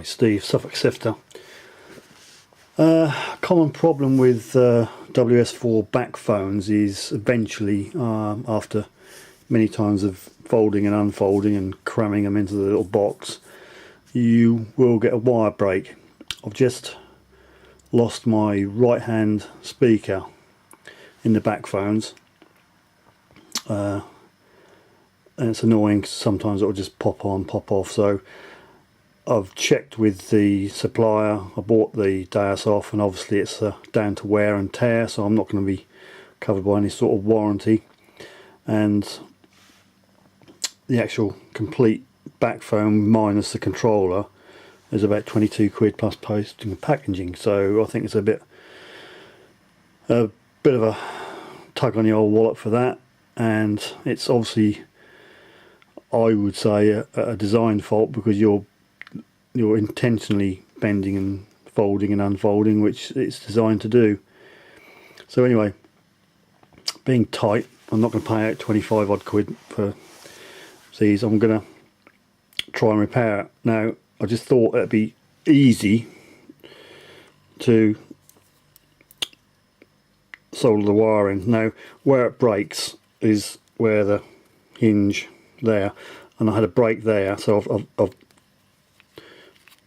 Hi, Steve, Suffolk Sifter. Common problem with WS4 backphones is eventually, after many times of folding and unfolding and cramming them into the little box, you will get a wire break. I've just lost my right hand speaker in the backphones, and it's annoying because sometimes it will just pop on, pop off. So I've checked with the supplier. I bought the Deus off, and obviously it's down to wear and tear, so I'm not going to be covered by any sort of warranty. And the actual complete backphone minus the controller is about 22 quid plus posting and packaging. So I think it's a bit of a tug on the old wallet for that, and it's obviously, I would say, a design fault, because you're intentionally bending and folding and unfolding, which it's designed to do. So anyway, being tight, I'm not going to pay out 25 odd quid for these. I'm going to try and repair it. Now, I just thought it'd be easy to solder the wire in. Now, where it breaks is where the hinge there, and I had a break there, so I've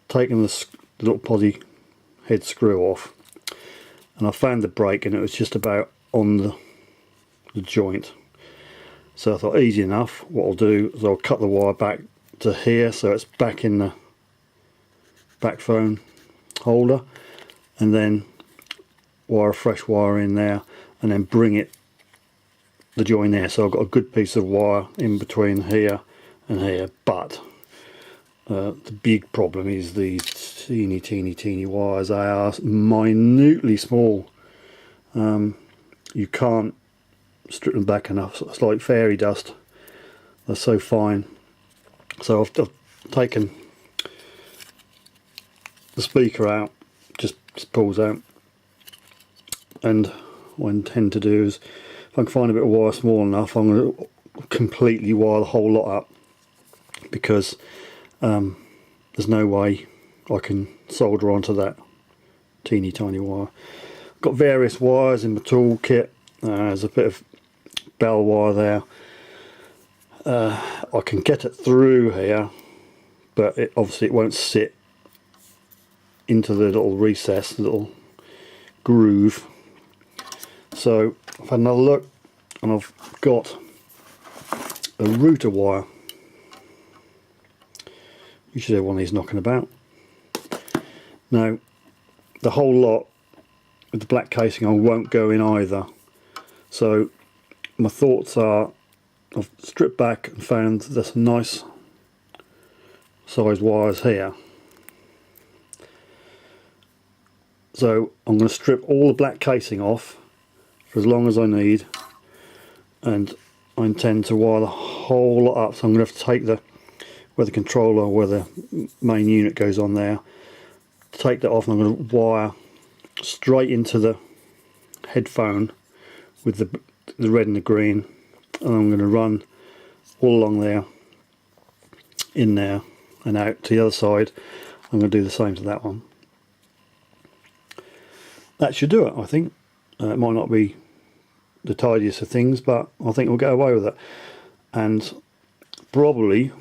taken the little poly head screw off, and I found the break, and it was just about on the joint. So I thought, easy enough, what I'll do is I'll cut the wire back to here, so it's back in the backphone holder, and then wire a fresh wire in there, and then bring the join there. So I've got a good piece of wire in between here and here. But the big problem is these teeny wires. They are minutely small. You can't strip them back enough. It's like fairy dust. They're so fine. So I've taken the speaker out, just pulls out, and what I intend to do is, if I can find a bit of wire small enough, I'm going to completely wire the whole lot up, because there's no way I can solder onto that teeny tiny wire. I've got various wires in my toolkit. There's a bit of bell wire there. I can get it through here, but obviously it won't sit into the little recess, the little groove. So I've had another look, and I've got a router wire. You should have one of these knocking about. Now, the whole lot with the black casing on won't go in either. So my thoughts are, I've stripped back and found there's some nice size wires here. So I'm going to strip all the black casing off for as long as I need, and I intend to wire the whole lot up. So I'm going to have to take where the controller, where the main unit goes on there, take that off, and I'm going to wire straight into the headphone with the red and the green, and I'm going to run all along there, in there and out to the other side. I'm going to do the same to that one. That should do it, I think. It might not be the tidiest of things, but I think we'll get away with it. And probably,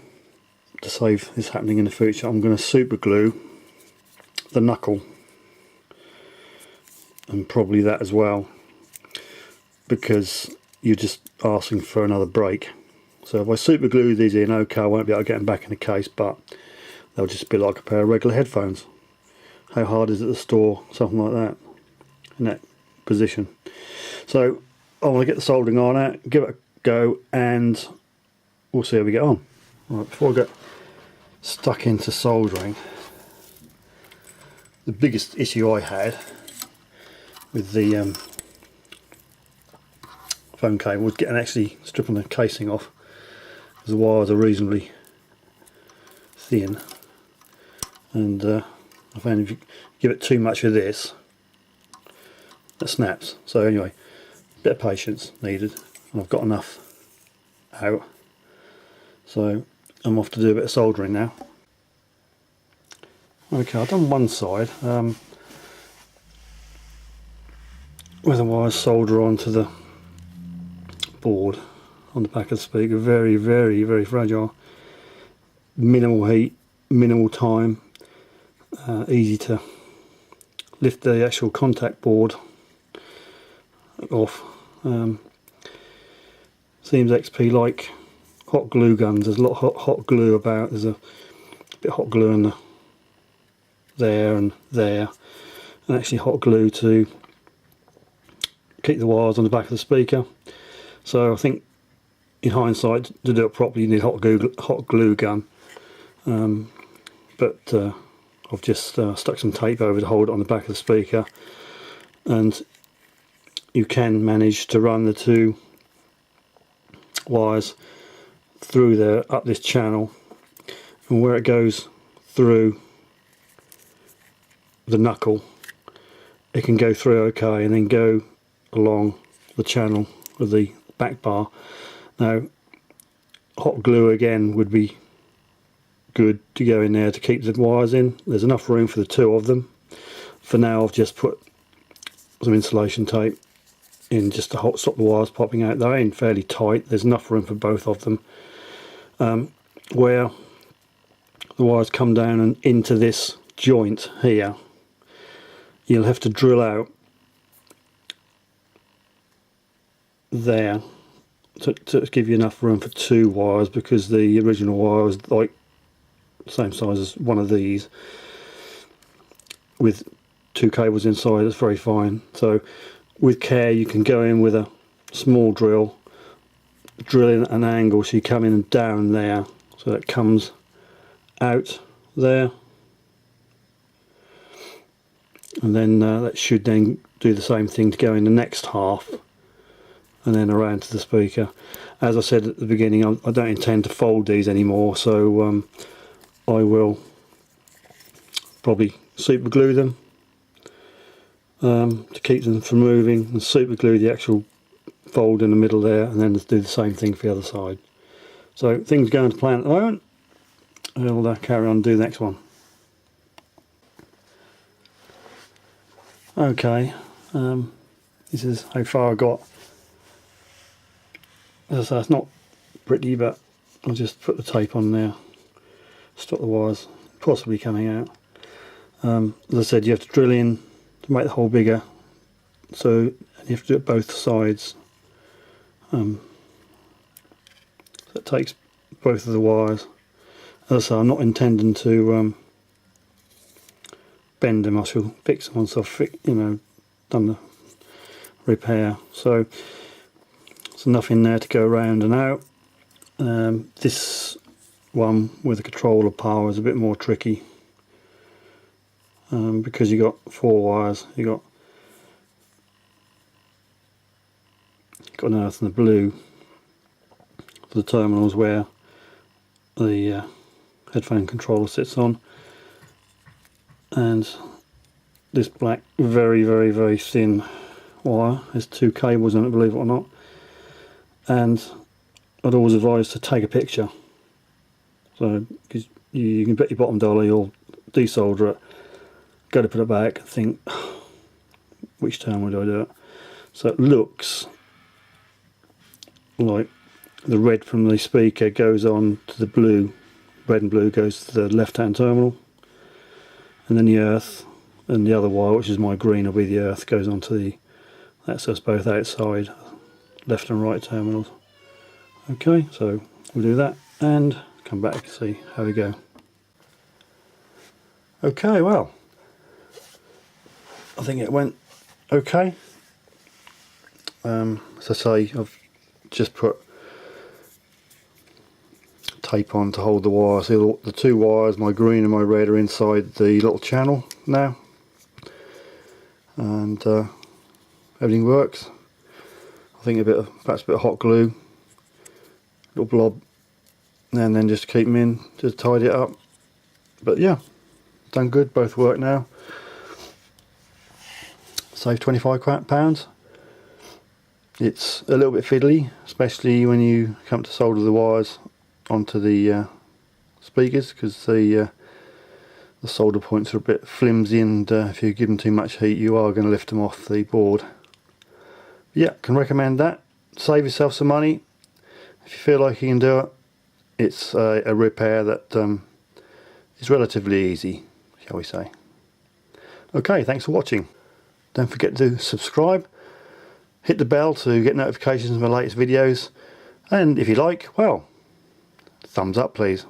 to save this happening in the future, I'm going to super glue the knuckle, and probably that as well, because you're just asking for another break. So if I super glue these in, okay, I won't be able to get them back in the case, but they'll just be like a pair of regular headphones. How hard is it to store something like that in that position? So I want to get the soldering iron out, give it a go, and we'll see how we get on. Right, before I get stuck into soldering, the biggest issue I had with the phone cable was actually stripping the casing off, because the wires are reasonably thin, and I found if you give it too much of this, it snaps. So anyway, a bit of patience needed, and I've got enough out. So I'm off to do a bit of soldering now. Okay, I've done one side where the wires solder onto the board on the back of the speaker. Very, very, very fragile. Minimal heat, minimal time, easy to lift the actual contact board off. Seems XP like hot glue guns. There's a lot of hot glue about. There's a bit of hot glue in there and there, and actually hot glue to keep the wires on the back of the speaker. So I think in hindsight, to do it properly, you need hot glue gun. But I've just stuck some tape over to hold it on the back of the speaker, and you can manage to run the two wires through there up this channel, and where it goes through the knuckle, it can go through okay and then go along the channel of the back bar. Now hot glue again would be good to go in there to keep the wires in. There's enough room for the two of them. For now I've just put some insulation tape in just to stop the wires popping out. They're in fairly tight, there's enough room for both of them. Where the wires come down and into this joint here, you'll have to drill out there to give you enough room for two wires, because the original wire was like the same size as one of these with two cables inside. It's very fine. So with care you can go in with a small drill, drill in at an angle so you come in and down there, so that comes out there, and then that should then do the same thing to go in the next half and then around to the speaker. As I said at the beginning, I don't intend to fold these anymore, so I will probably super glue them to keep them from moving, and super glue the actual fold in the middle there, and then do the same thing for the other side. So things going to plan at the moment. We'll carry on and do the next one. Okay, this is how far I got. As I say, it's not pretty, but I'll just put the tape on there, stop the wires possibly coming out. As I said, you have to drill in to make the hole bigger, so you have to do it both sides. So it takes both of the wires. As I say, I'm not intending to bend them. I shall fix them once I've done the repair. So there's enough in there to go around and out. This one with the controller power is a bit more tricky, because you got four wires. You got an earth and a blue for the terminals where the headphone controller sits on, and this black very, very, very thin wire. There's two cables in it, believe it or not, and I'd always advise to take a picture, so because you can bet your bottom dollar you'll desolder it, go to put it back and think, which terminal do I do it? So it looks like the red from the speaker goes on to the blue, red and blue goes to the left hand terminal, and then the earth and the other wire, which is my green, will be the earth, goes on to the, that's us both outside left and right terminals. Okay, so we'll do that and come back and see how we go. Okay, well, I think it went okay. As I say, I've just put tape on to hold the wire. So the two wires, my green and my red, are inside the little channel now, and everything works. I think perhaps a bit of hot glue, little blob, and then just keep them in, just tidy it up. But yeah, done good, both work now. Saved £25. It's a little bit fiddly, especially when you come to solder the wires onto the speakers, because the the solder points are a bit flimsy, and if you give them too much heat you are going to lift them off the board. Yeah, can recommend that. Save yourself some money if you feel like you can do it. It's a repair that is relatively easy, shall we say. Okay, thanks for watching. Don't forget to subscribe, hit the bell to get notifications of my latest videos, and if you like, well, thumbs up please.